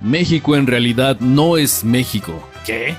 México en realidad no es México. ¿Qué?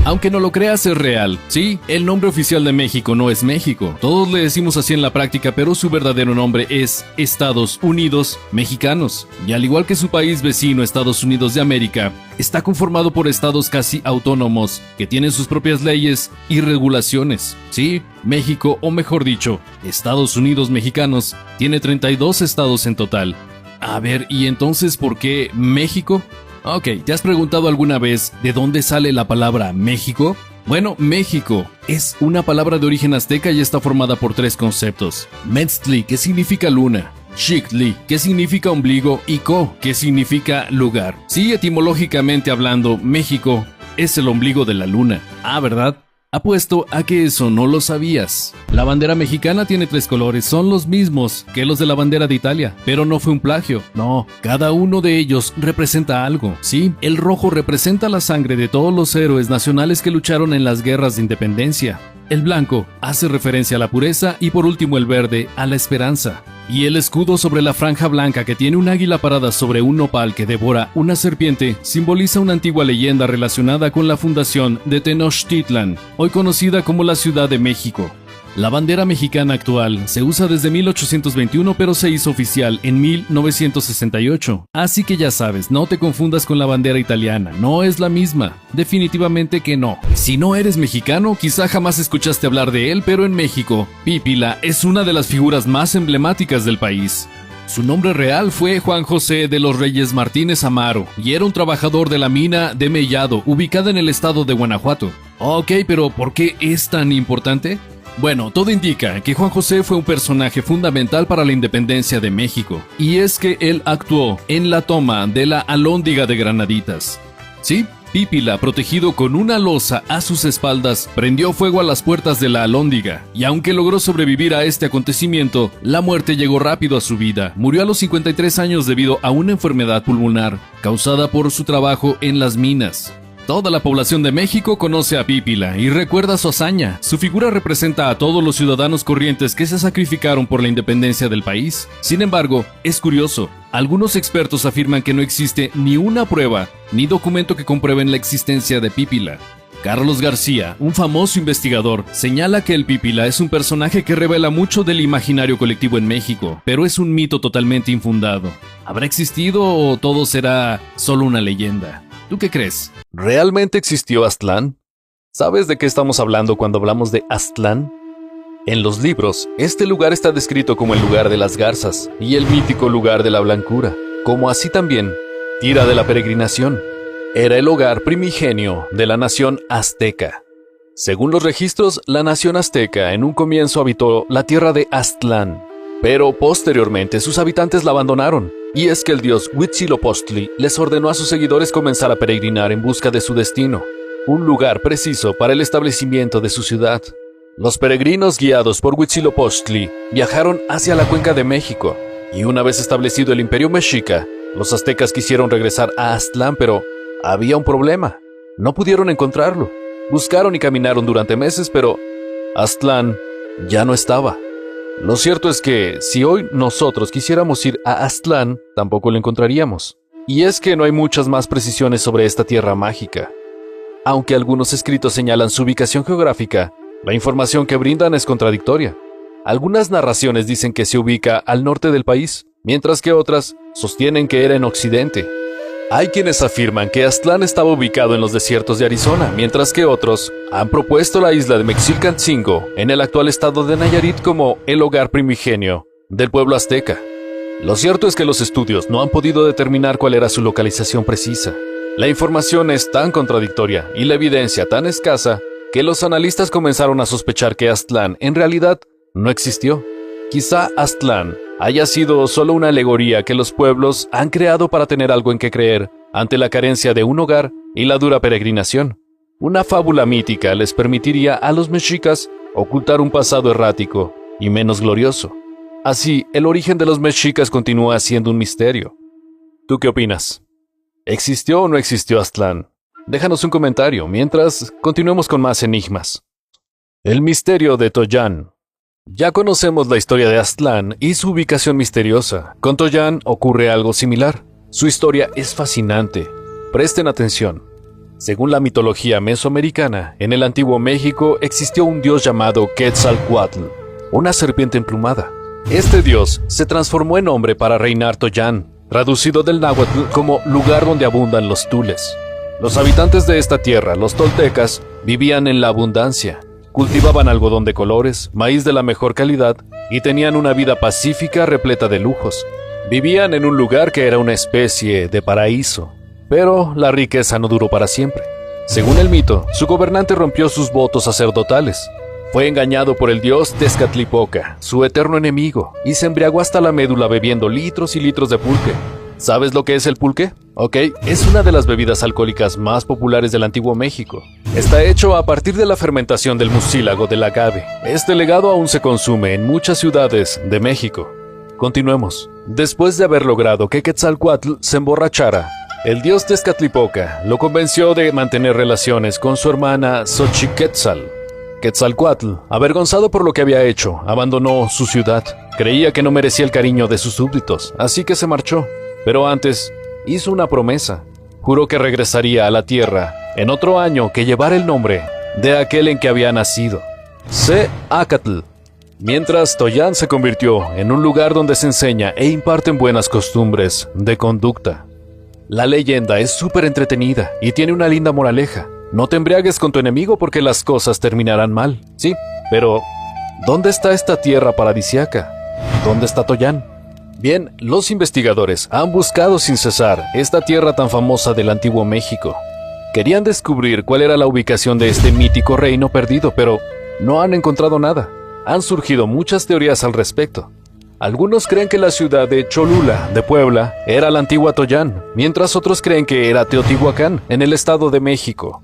Aunque no lo creas, es real. Sí, el nombre oficial de México no es México. Todos le decimos así en la práctica, pero su verdadero nombre es Estados Unidos Mexicanos. Y al igual que su país vecino, Estados Unidos de América, está conformado por estados casi autónomos que tienen sus propias leyes y regulaciones. Sí, México, o mejor dicho, Estados Unidos Mexicanos, tiene 32 estados en total. A ver, ¿y entonces por qué México? Ok, ¿te has preguntado alguna vez de dónde sale la palabra México? Bueno, México es una palabra de origen azteca y está formada por tres conceptos. Metztli, que significa luna. Xictli, que significa ombligo, y Co, que significa lugar. Sí, etimológicamente hablando, México es el ombligo de la luna. Ah, ¿verdad? Apuesto a que eso no lo sabías. La bandera mexicana tiene tres colores, son los mismos que los de la bandera de Italia, pero no fue un plagio. No, cada uno de ellos representa algo. Sí, el rojo representa la sangre de todos los héroes nacionales que lucharon en las guerras de independencia. El blanco hace referencia a la pureza y por último el verde a la esperanza. Y el escudo sobre la franja blanca que tiene un águila parada sobre un nopal que devora una serpiente simboliza una antigua leyenda relacionada con la fundación de Tenochtitlan, hoy conocida como la Ciudad de México. La bandera mexicana actual se usa desde 1821 pero se hizo oficial en 1968. Así que ya sabes, no te confundas con la bandera italiana, no es la misma. Definitivamente que no. Si no eres mexicano, quizá jamás escuchaste hablar de él, pero en México, Pípila es una de las figuras más emblemáticas del país. Su nombre real fue Juan José de los Reyes Martínez Amaro y era un trabajador de la mina de Mellado, ubicada en el estado de Guanajuato. Ok, pero ¿por qué es tan importante? Bueno, todo indica que Juan José fue un personaje fundamental para la independencia de México, y es que él actuó en la toma de la Alhóndiga de Granaditas. Sí, Pípila, protegido con una losa a sus espaldas, prendió fuego a las puertas de la Alhóndiga, y aunque logró sobrevivir a este acontecimiento, la muerte llegó rápido a su vida. Murió a los 53 años debido a una enfermedad pulmonar, causada por su trabajo en las minas. Toda la población de México conoce a Pípila y recuerda su hazaña. Su figura representa a todos los ciudadanos corrientes que se sacrificaron por la independencia del país. Sin embargo, es curioso, algunos expertos afirman que no existe ni una prueba ni documento que comprueben la existencia de Pípila. Carlos García, un famoso investigador, señala que el Pípila es un personaje que revela mucho del imaginario colectivo en México, pero es un mito totalmente infundado. ¿Habrá existido o todo será solo una leyenda? ¿Tú qué crees? ¿Realmente existió Aztlán? ¿Sabes de qué estamos hablando cuando hablamos de Aztlán? En los libros, este lugar está descrito como el lugar de las garzas y el mítico lugar de la blancura, como así también, tierra de la peregrinación. Era el hogar primigenio de la nación azteca. Según los registros, la nación azteca en un comienzo habitó la tierra de Aztlán, pero posteriormente sus habitantes la abandonaron. Y es que el dios Huitzilopochtli les ordenó a sus seguidores comenzar a peregrinar en busca de su destino, un lugar preciso para el establecimiento de su ciudad. Los peregrinos guiados por Huitzilopochtli viajaron hacia la cuenca de México, y una vez establecido el imperio mexica, los aztecas quisieron regresar a Aztlán, pero había un problema, no pudieron encontrarlo. Buscaron y caminaron durante meses, pero Aztlán ya no estaba. Lo cierto es que, si hoy nosotros quisiéramos ir a Aztlán, tampoco lo encontraríamos. Y es que no hay muchas más precisiones sobre esta tierra mágica. Aunque algunos escritos señalan su ubicación geográfica, la información que brindan es contradictoria. Algunas narraciones dicen que se ubica al norte del país, mientras que otras sostienen que era en occidente. Hay quienes afirman que Aztlán estaba ubicado en los desiertos de Arizona, mientras que otros han propuesto la isla de Mexicalcingo, en el actual estado de Nayarit, como el hogar primigenio del pueblo azteca. Lo cierto es que los estudios no han podido determinar cuál era su localización precisa. La información es tan contradictoria y la evidencia tan escasa que los analistas comenzaron a sospechar que Aztlán en realidad no existió. Quizá Aztlán haya sido solo una alegoría que los pueblos han creado para tener algo en que creer ante la carencia de un hogar y la dura peregrinación. Una fábula mítica les permitiría a los mexicas ocultar un pasado errático y menos glorioso. Así, el origen de los mexicas continúa siendo un misterio. ¿Tú qué opinas? ¿Existió o no existió Aztlán? Déjanos un comentario mientras continuemos con más enigmas. El misterio de Tollán. Ya conocemos la historia de Aztlán y su ubicación misteriosa. Con Tollán ocurre algo similar. Su historia es fascinante. Presten atención. Según la mitología mesoamericana, en el antiguo México existió un dios llamado Quetzalcóatl, una serpiente emplumada. Este dios se transformó en hombre para reinar Toyán, traducido del náhuatl como lugar donde abundan los tules. Los habitantes de esta tierra, los toltecas, vivían en la abundancia. Cultivaban algodón de colores, maíz de la mejor calidad y tenían una vida pacífica repleta de lujos. Vivían en un lugar que era una especie de paraíso, pero la riqueza no duró para siempre. Según el mito, su gobernante rompió sus votos sacerdotales. Fue engañado por el dios Tezcatlipoca, su eterno enemigo, y se embriagó hasta la médula bebiendo litros y litros de pulque. ¿Sabes lo que es el pulque? Ok, es una de las bebidas alcohólicas más populares del antiguo México. Está hecho a partir de la fermentación del mucílago del agave. Este legado aún se consume en muchas ciudades de México. Continuemos. Después de haber logrado que Quetzalcóatl se emborrachara, el dios Tezcatlipoca lo convenció de mantener relaciones con su hermana Xochiquetzal. Quetzalcóatl, avergonzado por lo que había hecho, abandonó su ciudad. Creía que no merecía el cariño de sus súbditos, así que se marchó. Pero antes, hizo una promesa. Juró que regresaría a la tierra en otro año que llevara el nombre de aquel en que había nacido, Seacatl. Mientras Toyán se convirtió en un lugar donde se enseña e imparten buenas costumbres de conducta. La leyenda es súper entretenida y tiene una linda moraleja. No te embriagues con tu enemigo porque las cosas terminarán mal. Sí, pero ¿dónde está esta tierra paradisiaca? ¿Dónde está Toyán? Bien, los investigadores han buscado sin cesar esta tierra tan famosa del antiguo México. Querían descubrir cuál era la ubicación de este mítico reino perdido, pero no han encontrado nada. Han surgido muchas teorías al respecto. Algunos creen que la ciudad de Cholula, de Puebla, era la antigua Toyán, mientras otros creen que era Teotihuacán, en el Estado de México.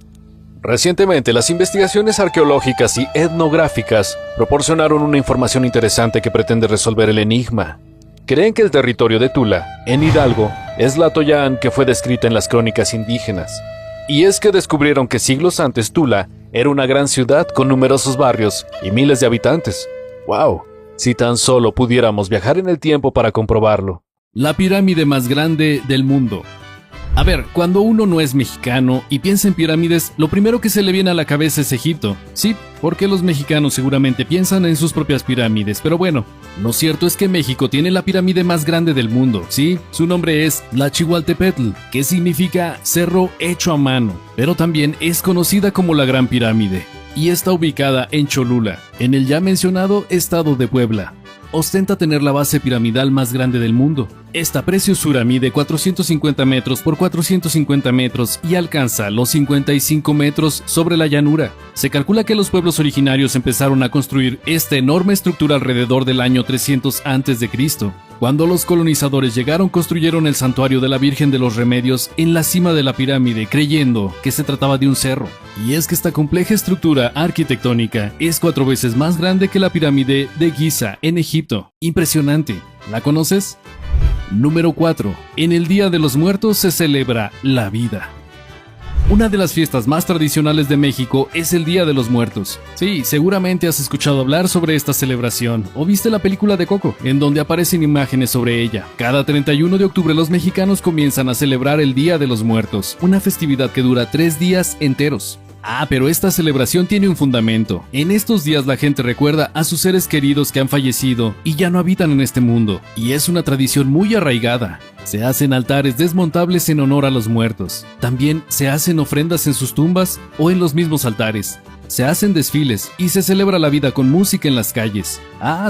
Recientemente, las investigaciones arqueológicas y etnográficas proporcionaron una información interesante que pretende resolver el enigma. Creen que el territorio de Tula, en Hidalgo, es la Toyán que fue descrita en las crónicas indígenas. Y es que descubrieron que siglos antes Tula era una gran ciudad con numerosos barrios y miles de habitantes. ¡Wow! Si tan solo pudiéramos viajar en el tiempo para comprobarlo. La pirámide más grande del mundo. A ver, cuando uno no es mexicano y piensa en pirámides, lo primero que se le viene a la cabeza es Egipto. Sí, porque los mexicanos seguramente piensan en sus propias pirámides, pero bueno, lo cierto es que México tiene la pirámide más grande del mundo. Sí, su nombre es Tlachihualtepetl, que significa cerro hecho a mano, pero también es conocida como la Gran Pirámide, y está ubicada en Cholula, en el ya mencionado estado de Puebla. Ostenta tener la base piramidal más grande del mundo. Esta preciosura mide 450 metros por 450 metros y alcanza los 55 metros sobre la llanura. Se calcula que los pueblos originarios empezaron a construir esta enorme estructura alrededor del año 300 a.C. Cuando los colonizadores llegaron, construyeron el santuario de la Virgen de los Remedios en la cima de la pirámide, creyendo que se trataba de un cerro. Y es que esta compleja estructura arquitectónica es 4 veces más grande que la pirámide de Giza en Egipto. Impresionante. ¿La conoces? Número 4. En el Día de los Muertos se celebra la vida. Una de las fiestas más tradicionales de México es el Día de los Muertos. Sí, seguramente has escuchado hablar sobre esta celebración o viste la película de Coco, en donde aparecen imágenes sobre ella. Cada 31 de octubre los mexicanos comienzan a celebrar el Día de los Muertos, una festividad que dura 3 días enteros. Pero esta celebración tiene un fundamento. En estos días la gente recuerda a sus seres queridos que han fallecido y ya no habitan en este mundo, y es una tradición muy arraigada. Se hacen altares desmontables en honor a los muertos. También se hacen ofrendas en sus tumbas o en los mismos altares. Se hacen desfiles y se celebra la vida con música en las calles.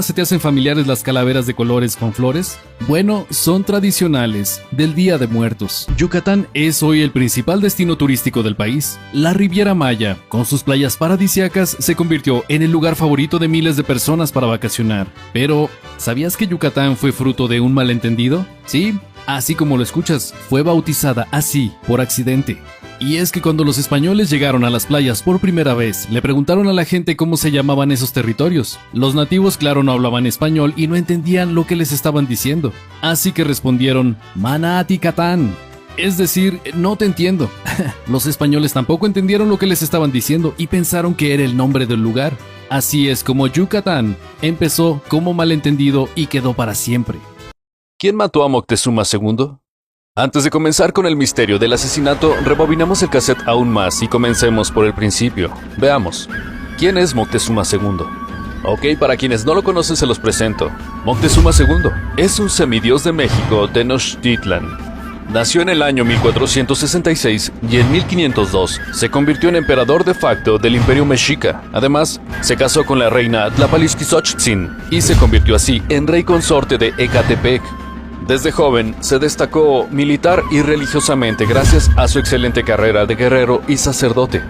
¿Se te hacen familiares las calaveras de colores con flores? Bueno, son tradicionales del Día de Muertos. Yucatán es hoy el principal destino turístico del país. La Riviera Maya, con sus playas paradisíacas, se convirtió en el lugar favorito de miles de personas para vacacionar. Pero, ¿sabías que Yucatán fue fruto de un malentendido? Sí, así como lo escuchas, fue bautizada así por accidente. Y es que cuando los españoles llegaron a las playas por primera vez, le preguntaron a la gente cómo se llamaban esos territorios. Los nativos, claro, no hablaban español y no entendían lo que les estaban diciendo. Así que respondieron, Manaticatán. Es decir, no te entiendo. Los españoles tampoco entendieron lo que les estaban diciendo y pensaron que era el nombre del lugar. Así es como Yucatán empezó como malentendido y quedó para siempre. ¿Quién mató a Moctezuma II? Antes de comenzar con el misterio del asesinato, rebobinamos el cassette aún más y comencemos por el principio. Veamos, ¿quién es Moctezuma II? Ok, para quienes no lo conocen se los presento. Moctezuma II es un semidios de México, Tenochtitlan. Nació en el año 1466 y en 1502 se convirtió en emperador de facto del Imperio Mexica. Además, se casó con la reina Tlapalixquizoctzin y se convirtió así en rey consorte de Ecatepec. Desde joven se destacó militar y religiosamente gracias a su excelente carrera de guerrero y sacerdote.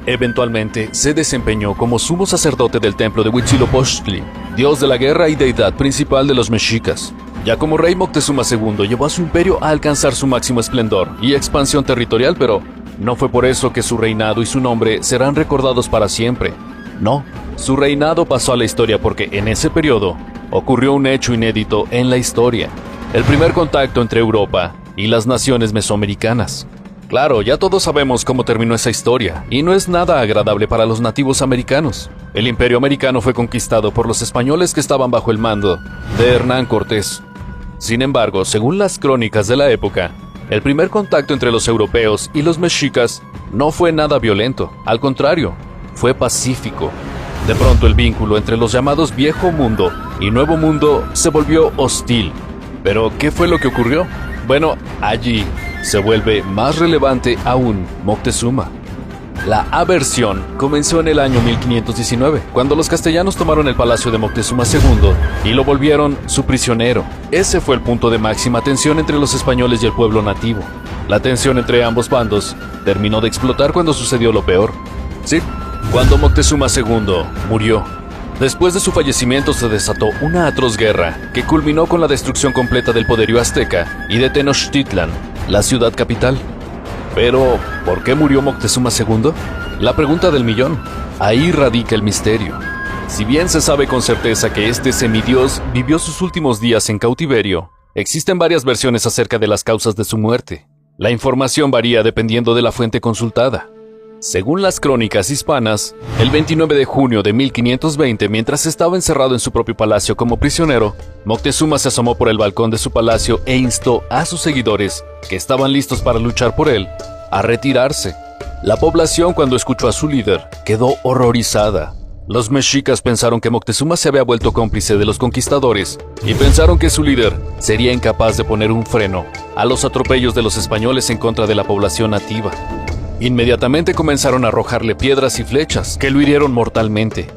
Eventualmente se desempeñó como sumo sacerdote del templo de Huitzilopochtli, dios de la guerra y deidad principal de los mexicas. Ya como rey, Moctezuma II llevó a su imperio a alcanzar su máximo esplendor y expansión territorial, pero no fue por eso que su reinado y su nombre serán recordados para siempre. No, su reinado pasó a la historia porque en ese periodo ocurrió un hecho inédito en la historia: el primer contacto entre Europa y las naciones mesoamericanas. Claro, ya todos sabemos cómo terminó esa historia, y no es nada agradable para los nativos americanos. El imperio americano fue conquistado por los españoles que estaban bajo el mando de Hernán Cortés. Sin embargo, según las crónicas de la época, el primer contacto entre los europeos y los mexicas no fue nada violento, al contrario, fue pacífico. De pronto el vínculo entre los llamados Viejo Mundo y Nuevo Mundo se volvió hostil. ¿Pero qué fue lo que ocurrió? Bueno, allí se vuelve más relevante aún Moctezuma. La aversión comenzó en el año 1519, cuando los castellanos tomaron el palacio de Moctezuma II y lo volvieron su prisionero. Ese fue el punto de máxima tensión entre los españoles y el pueblo nativo. La tensión entre ambos bandos terminó de explotar cuando sucedió lo peor. Sí, cuando Moctezuma II murió. Después de su fallecimiento se desató una atroz guerra que culminó con la destrucción completa del poderío azteca y de Tenochtitlan, la ciudad capital. Pero, ¿por qué murió Moctezuma II? La pregunta del millón. Ahí radica el misterio. Si bien se sabe con certeza que este semidios vivió sus últimos días en cautiverio, existen varias versiones acerca de las causas de su muerte. La información varía dependiendo de la fuente consultada. Según las crónicas hispanas, el 29 de junio de 1520, mientras estaba encerrado en su propio palacio como prisionero, Moctezuma se asomó por el balcón de su palacio e instó a sus seguidores, que estaban listos para luchar por él, a retirarse. La población, cuando escuchó a su líder, quedó horrorizada. Los mexicas pensaron que Moctezuma se había vuelto cómplice de los conquistadores y pensaron que su líder sería incapaz de poner un freno a los atropellos de los españoles en contra de la población nativa. Inmediatamente comenzaron a arrojarle piedras y flechas que lo hirieron mortalmente.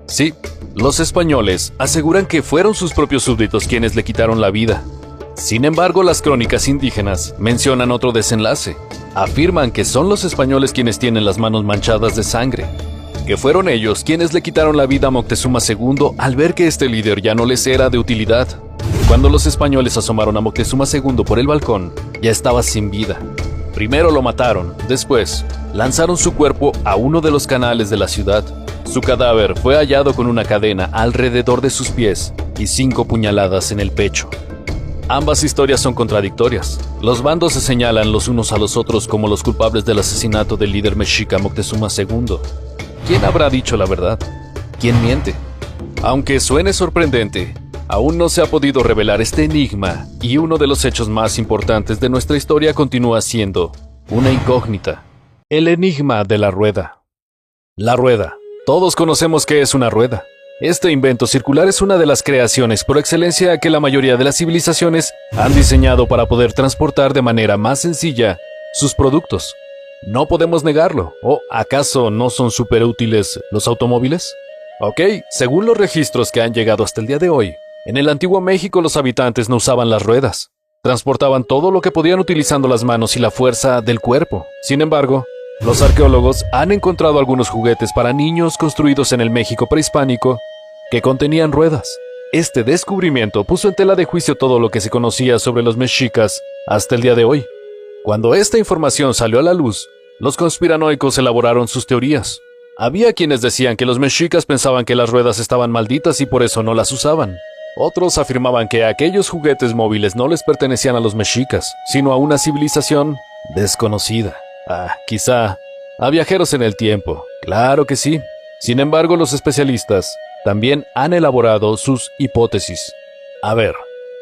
Sí, los españoles aseguran que fueron sus propios súbditos quienes le quitaron la vida. Sin embargo, las crónicas indígenas mencionan otro desenlace. Afirman que son los españoles quienes tienen las manos manchadas de sangre, que fueron ellos quienes le quitaron la vida a Moctezuma II al ver que este líder ya no les era de utilidad. Cuando los españoles asomaron a Moctezuma II por el balcón, ya estaba sin vida. Primero lo mataron, después lanzaron su cuerpo a uno de los canales de la ciudad. Su cadáver fue hallado con una cadena alrededor de sus pies y 5 puñaladas en el pecho. Ambas historias son contradictorias. Los bandos se señalan los unos a los otros como los culpables del asesinato del líder mexica Moctezuma II. ¿Quién habrá dicho la verdad? ¿Quién miente? Aunque suene sorprendente, aún no se ha podido revelar este enigma, y uno de los hechos más importantes de nuestra historia continúa siendo una incógnita: el enigma de la rueda. La rueda. Todos conocemos qué es una rueda. Este invento circular es una de las creaciones por excelencia que la mayoría de las civilizaciones han diseñado para poder transportar de manera más sencilla sus productos. No podemos negarlo. ¿O acaso no son súper útiles los automóviles? Ok, según los registros que han llegado hasta el día de hoy, en el antiguo México los habitantes no usaban las ruedas. Transportaban todo lo que podían utilizando las manos y la fuerza del cuerpo. Sin embargo, los arqueólogos han encontrado algunos juguetes para niños construidos en el México prehispánico que contenían ruedas. Este descubrimiento puso en tela de juicio todo lo que se conocía sobre los mexicas hasta el día de hoy. Cuando esta información salió a la luz, los conspiranoicos elaboraron sus teorías. Había quienes decían que los mexicas pensaban que las ruedas estaban malditas y por eso no las usaban. Otros afirmaban que aquellos juguetes móviles no les pertenecían a los mexicas, sino a una civilización desconocida. Quizá a viajeros en el tiempo. Claro que sí. Sin embargo, los especialistas también han elaborado sus hipótesis. A ver,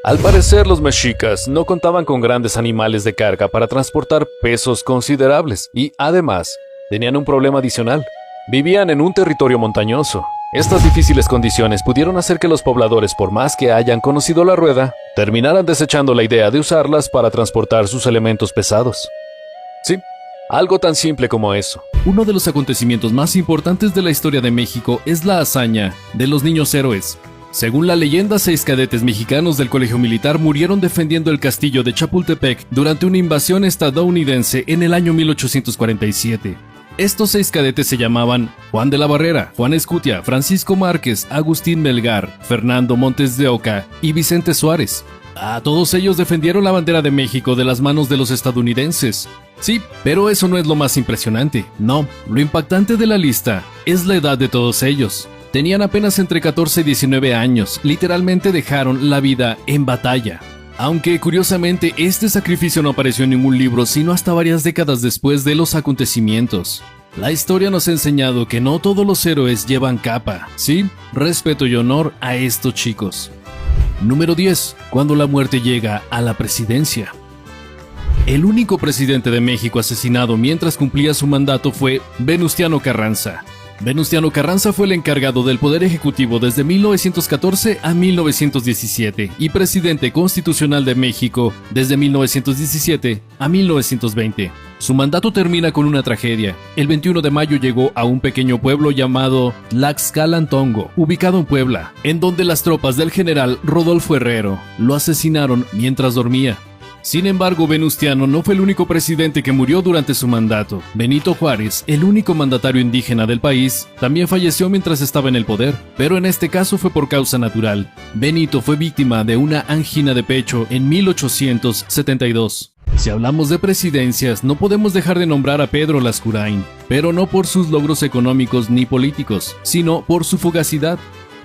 Al parecer, los mexicas no contaban con grandes animales de carga para transportar pesos considerables y, además, tenían un problema adicional. Vivían en un territorio montañoso. Estas difíciles condiciones pudieron hacer que los pobladores, por más que hayan conocido la rueda, terminaran desechando la idea de usarlas para transportar sus elementos pesados. Sí, algo tan simple como eso. Uno de los acontecimientos más importantes de la historia de México es la hazaña de los niños héroes. Según la leyenda, 6 cadetes mexicanos del colegio militar murieron defendiendo el castillo de Chapultepec durante una invasión estadounidense en el año 1847. Estos 6 cadetes se llamaban Juan de la Barrera, Juan Escutia, Francisco Márquez, Agustín Melgar, Fernando Montes de Oca y Vicente Suárez. Todos ellos defendieron la bandera de México de las manos de los estadounidenses. Sí, pero eso no es lo más impresionante. No, lo impactante de la lista es la edad de todos ellos. Tenían apenas entre 14 y 19 años, literalmente dejaron la vida en batalla. Aunque curiosamente este sacrificio no apareció en ningún libro sino hasta varias décadas después de los acontecimientos. La historia nos ha enseñado que no todos los héroes llevan capa. Sí, respeto y honor a estos chicos. Número 10. Cuando la muerte llega a la presidencia. El único presidente de México asesinado mientras cumplía su mandato fue Venustiano Carranza. Venustiano Carranza fue el encargado del Poder Ejecutivo desde 1914 a 1917 y presidente constitucional de México desde 1917 a 1920. Su mandato termina con una tragedia. El 21 de mayo llegó a un pequeño pueblo llamado Tlaxcalantongo, ubicado en Puebla, en donde las tropas del general Rodolfo Herrero lo asesinaron mientras dormía. Sin embargo, Venustiano no fue el único presidente que murió durante su mandato. Benito Juárez, el único mandatario indígena del país, también falleció mientras estaba en el poder, pero en este caso fue por causa natural. Benito fue víctima de una angina de pecho en 1872. Si hablamos de presidencias, no podemos dejar de nombrar a Pedro Lascurain, pero no por sus logros económicos ni políticos, sino por su fugacidad.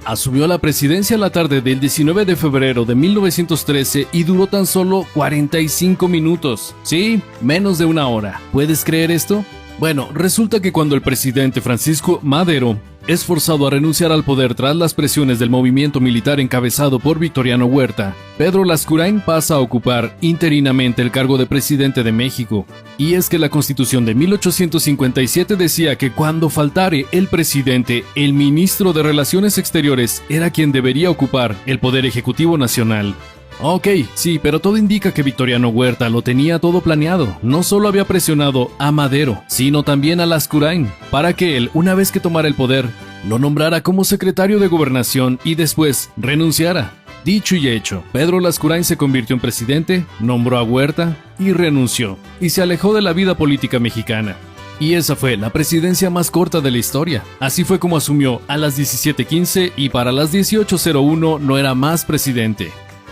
Asumió la presidencia la tarde del 19 de febrero de 1913 y duró tan solo 45 minutos. Sí, menos de una hora. ¿Puedes creer esto? Bueno, resulta que cuando el presidente Francisco Madero es forzado a renunciar al poder tras las presiones del movimiento militar encabezado por Victoriano Huerta, Pedro Lascurain pasa a ocupar interinamente el cargo de presidente de México. Y es que la Constitución de 1857 decía que cuando faltare el presidente, el ministro de Relaciones Exteriores era quien debería ocupar el poder ejecutivo nacional. Ok, sí, pero todo indica que Victoriano Huerta lo tenía todo planeado. No solo había presionado a Madero, sino también a Lascurain, para que él, una vez que tomara el poder, lo nombrara como secretario de Gobernación y después renunciara. Dicho y hecho, Pedro Lascurain se convirtió en presidente, nombró a Huerta y renunció, y se alejó de la vida política mexicana. Y esa fue la presidencia más corta de la historia. Así fue como asumió a las 17:15 y para las 18:01 no era más presidente.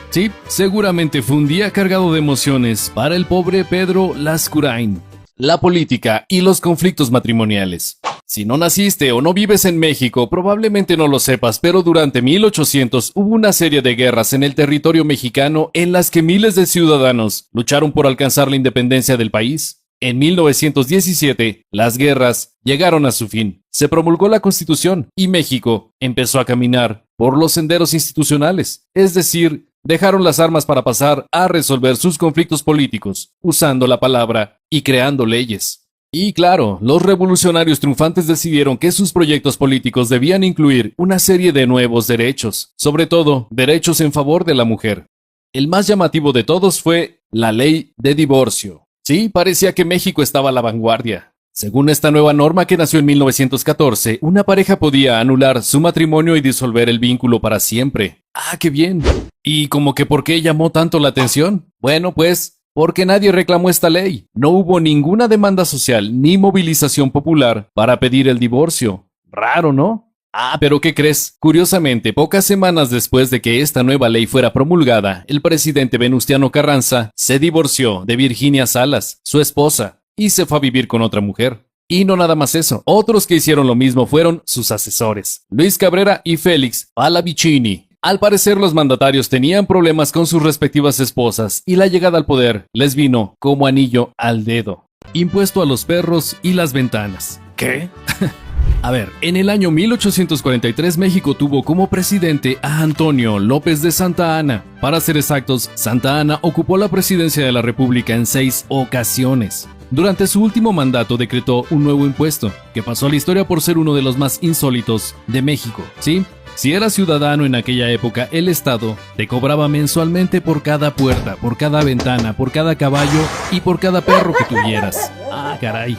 Sí, seguramente fue un día cargado de emociones para el pobre Pedro Lascurain. La política y los conflictos matrimoniales. Si no naciste o no vives en México, probablemente no lo sepas, pero durante 1800 hubo una serie de guerras en el territorio mexicano en las que miles de ciudadanos lucharon por alcanzar la independencia del país. En 1917, las guerras llegaron a su fin. Se promulgó la Constitución y México empezó a caminar por los senderos institucionales, es decir, dejaron las armas para pasar a resolver sus conflictos políticos, usando la palabra y creando leyes. Y claro, los revolucionarios triunfantes decidieron que sus proyectos políticos debían incluir una serie de nuevos derechos, sobre todo derechos en favor de la mujer. El más llamativo de todos fue la ley de divorcio. Sí, parecía que México estaba a la vanguardia. Según esta nueva norma que nació en 1914, una pareja podía anular su matrimonio y disolver el vínculo para siempre. ¡Ah, qué bien! ¿Y como que por qué llamó tanto la atención? Bueno, pues, porque nadie reclamó esta ley. No hubo ninguna demanda social ni movilización popular para pedir el divorcio. Raro, ¿no? Pero ¿qué crees? Curiosamente, pocas semanas después de que esta nueva ley fuera promulgada, el presidente Venustiano Carranza se divorció de Virginia Salas, su esposa, y se fue a vivir con otra mujer. Y no nada más eso, otros que hicieron lo mismo fueron sus asesores, Luis Cabrera y Félix Pallavicini. Al parecer los mandatarios tenían problemas con sus respectivas esposas y la llegada al poder les vino como anillo al dedo. Impuesto a los perros y las ventanas. ¿Qué? A ver, en el año 1843 México tuvo como presidente a Antonio López de Santa Anna. Para ser exactos, Santa Anna ocupó la presidencia de la República en 6 ocasiones. Durante su último mandato decretó un nuevo impuesto, que pasó a la historia por ser uno de los más insólitos de México, ¿sí? Si eras ciudadano en aquella época, el Estado te cobraba mensualmente por cada puerta, por cada ventana, por cada caballo y por cada perro que tuvieras. Ah, caray.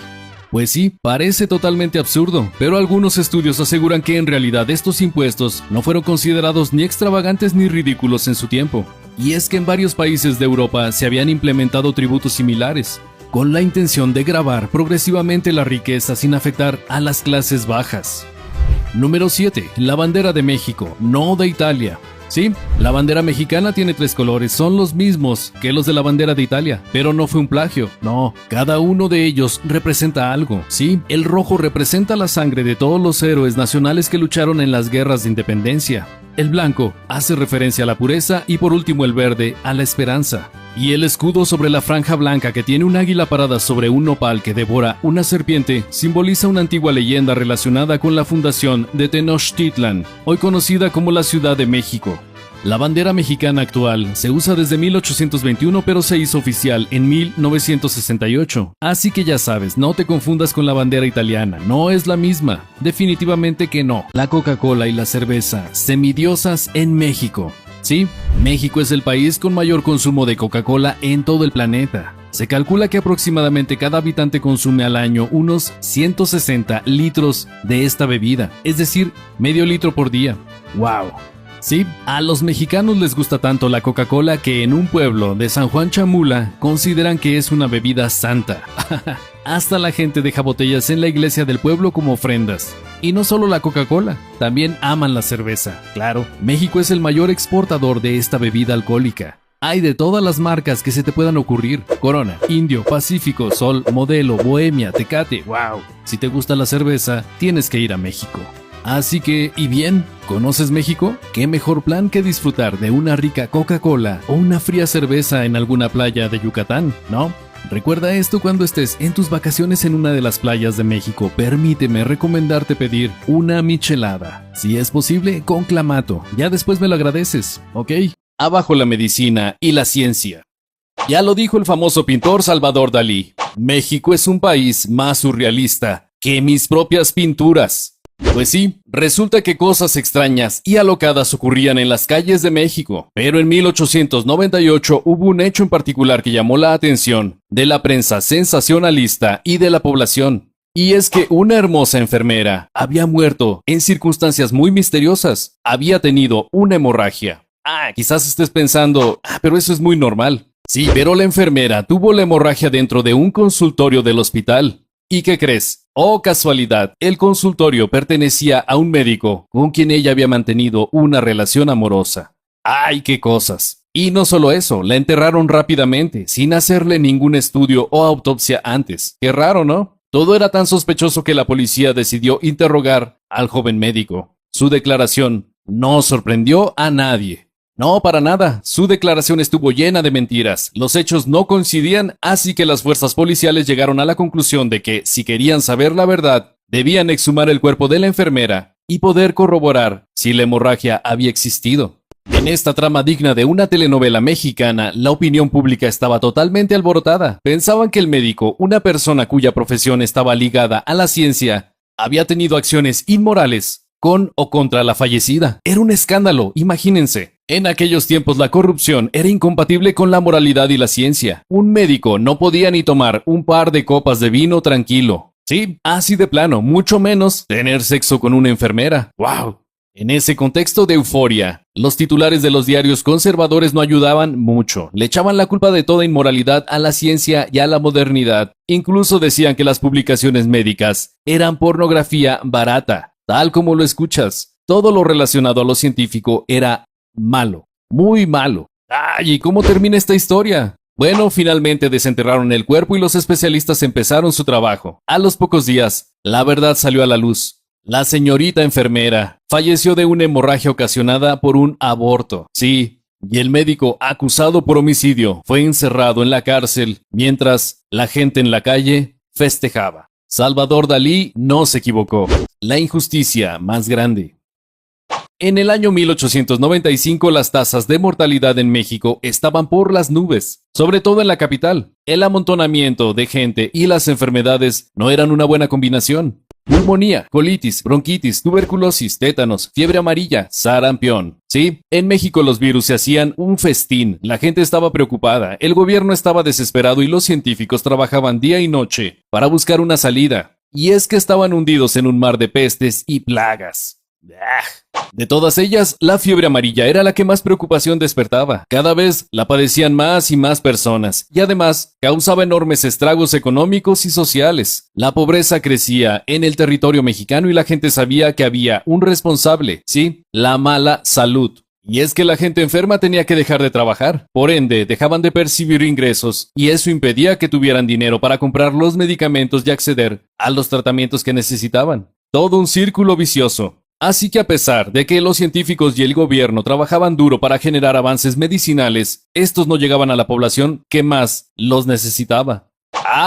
Pues sí, parece totalmente absurdo, pero algunos estudios aseguran que en realidad estos impuestos no fueron considerados ni extravagantes ni ridículos en su tiempo. Y es que en varios países de Europa se habían implementado tributos similares, con la intención de gravar progresivamente la riqueza sin afectar a las clases bajas. Número 7. La bandera de México, no de Italia. Sí, la bandera mexicana tiene 3 colores, son los mismos que los de la bandera de Italia, pero no fue un plagio, no, cada uno de ellos representa algo. Sí, el rojo representa la sangre de todos los héroes nacionales que lucharon en las guerras de independencia. El blanco hace referencia a la pureza y por último el verde a la esperanza. Y el escudo sobre la franja blanca que tiene un águila parada sobre un nopal que devora una serpiente simboliza una antigua leyenda relacionada con la fundación de Tenochtitlan, hoy conocida como la Ciudad de México. La bandera mexicana actual se usa desde 1821 pero se hizo oficial en 1968. Así que ya sabes, no te confundas con la bandera italiana, no es la misma. Definitivamente que no. La Coca-Cola y la cerveza, semidiosas en México. Sí, México es el país con mayor consumo de Coca-Cola en todo el planeta. Se calcula que aproximadamente cada habitante consume al año unos 160 litros de esta bebida, es decir, medio litro por día. ¡Wow! Sí, a los mexicanos les gusta tanto la Coca-Cola que en un pueblo de San Juan Chamula consideran que es una bebida santa. Hasta la gente deja botellas en la iglesia del pueblo como ofrendas. Y no solo la Coca-Cola, también aman la cerveza. Claro, México es el mayor exportador de esta bebida alcohólica. Hay de todas las marcas que se te puedan ocurrir. Corona, Indio, Pacífico, Sol, Modelo, Bohemia, Tecate. ¡Wow! Si te gusta la cerveza, tienes que ir a México. Así que, ¿y bien? ¿Conoces México? ¿Qué mejor plan que disfrutar de una rica Coca-Cola o una fría cerveza en alguna playa de Yucatán, ¿no? Recuerda esto cuando estés en tus vacaciones en una de las playas de México. Permíteme recomendarte pedir una michelada. Si es posible, con clamato. Ya después me lo agradeces, ¿ok? Abajo la medicina y la ciencia. Ya lo dijo el famoso pintor Salvador Dalí. México es un país más surrealista que mis propias pinturas. Pues sí, resulta que cosas extrañas y alocadas ocurrían en las calles de México, pero en 1898 hubo un hecho en particular que llamó la atención de la prensa sensacionalista y de la población. Y es que una hermosa enfermera había muerto en circunstancias muy misteriosas, había tenido una hemorragia. Quizás estés pensando, pero eso es muy normal. Sí, pero la enfermera tuvo la hemorragia dentro de un consultorio del hospital. ¿Y qué crees? Oh, casualidad, el consultorio pertenecía a un médico con quien ella había mantenido una relación amorosa. ¡Ay, qué cosas! Y no solo eso, la enterraron rápidamente, sin hacerle ningún estudio o autopsia antes. Qué raro, ¿no? Todo era tan sospechoso que la policía decidió interrogar al joven médico. Su declaración no sorprendió a nadie. No, para nada. Su declaración estuvo llena de mentiras. Los hechos no coincidían, así que las fuerzas policiales llegaron a la conclusión de que, si querían saber la verdad, debían exhumar el cuerpo de la enfermera y poder corroborar si la hemorragia había existido. En esta trama digna de una telenovela mexicana, la opinión pública estaba totalmente alborotada. Pensaban que el médico, una persona cuya profesión estaba ligada a la ciencia, había tenido acciones inmorales con o contra la fallecida. Era un escándalo, imagínense. En aquellos tiempos la corrupción era incompatible con la moralidad y la ciencia. Un médico no podía ni tomar un par de copas de vino tranquilo. Sí, así de plano, mucho menos tener sexo con una enfermera. ¡Wow! En ese contexto de euforia, los titulares de los diarios conservadores no ayudaban mucho. Le echaban la culpa de toda inmoralidad a la ciencia y a la modernidad. Incluso decían que las publicaciones médicas eran pornografía barata. Tal como lo escuchas, todo lo relacionado a lo científico era malo, muy malo. ¿Y cómo termina esta historia? Bueno, finalmente desenterraron el cuerpo y los especialistas empezaron su trabajo. A los pocos días, la verdad salió a la luz. La señorita enfermera falleció de una hemorragia ocasionada por un aborto. Sí, y el médico acusado por homicidio fue encerrado en la cárcel mientras la gente en la calle festejaba. Salvador Dalí no se equivocó. La injusticia más grande. En el año 1895 las tasas de mortalidad en México estaban por las nubes, sobre todo en la capital. El amontonamiento de gente y las enfermedades no eran una buena combinación. Pulmonía, colitis, bronquitis, tuberculosis, tétanos, fiebre amarilla, sarampión. Sí, en México los virus se hacían un festín, la gente estaba preocupada, el gobierno estaba desesperado y los científicos trabajaban día y noche para buscar una salida. Y es que estaban hundidos en un mar de pestes y plagas. De todas ellas, la fiebre amarilla era la que más preocupación despertaba. Cada vez la padecían más y más personas, y además causaba enormes estragos económicos y sociales. La pobreza crecía en el territorio mexicano y la gente sabía que había un responsable, sí, la mala salud. Y es que la gente enferma tenía que dejar de trabajar, por ende dejaban de percibir ingresos, y eso impedía que tuvieran dinero para comprar los medicamentos y acceder a los tratamientos que necesitaban. Todo un círculo vicioso. Así que a pesar de que los científicos y el gobierno trabajaban duro para generar avances medicinales, estos no llegaban a la población que más los necesitaba.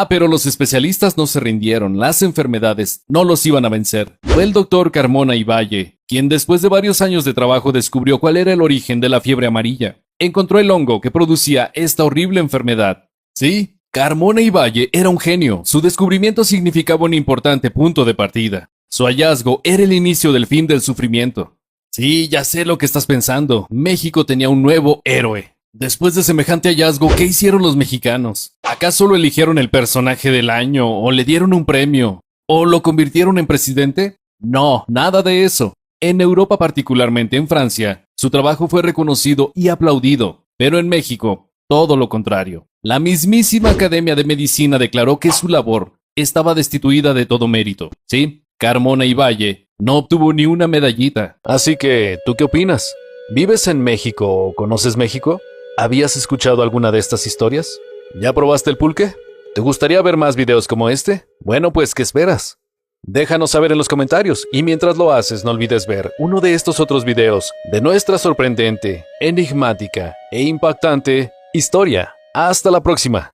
Pero los especialistas no se rindieron, las enfermedades no los iban a vencer. Fue el doctor Carmona y Valle, quien después de varios años de trabajo descubrió cuál era el origen de la fiebre amarilla. Encontró el hongo que producía esta horrible enfermedad. Sí, Carmona y Valle era un genio, su descubrimiento significaba un importante punto de partida. Su hallazgo era el inicio del fin del sufrimiento. Sí, ya sé lo que estás pensando. México tenía un nuevo héroe. Después de semejante hallazgo, ¿qué hicieron los mexicanos? ¿Acaso lo eligieron el personaje del año, o le dieron un premio, o lo convirtieron en presidente? No, nada de eso. En Europa, particularmente en Francia, su trabajo fue reconocido y aplaudido. Pero en México, todo lo contrario. La mismísima Academia de Medicina declaró que su labor estaba destituida de todo mérito. ¿Sí? Carmona y Valle no obtuvo ni una medallita. Así que, ¿tú qué opinas? ¿Vives en México o conoces México? ¿Habías escuchado alguna de estas historias? ¿Ya probaste el pulque? ¿Te gustaría ver más videos como este? Bueno, pues, ¿qué esperas? Déjanos saber en los comentarios y mientras lo haces no olvides ver uno de estos otros videos de nuestra sorprendente, enigmática e impactante historia. ¡Hasta la próxima!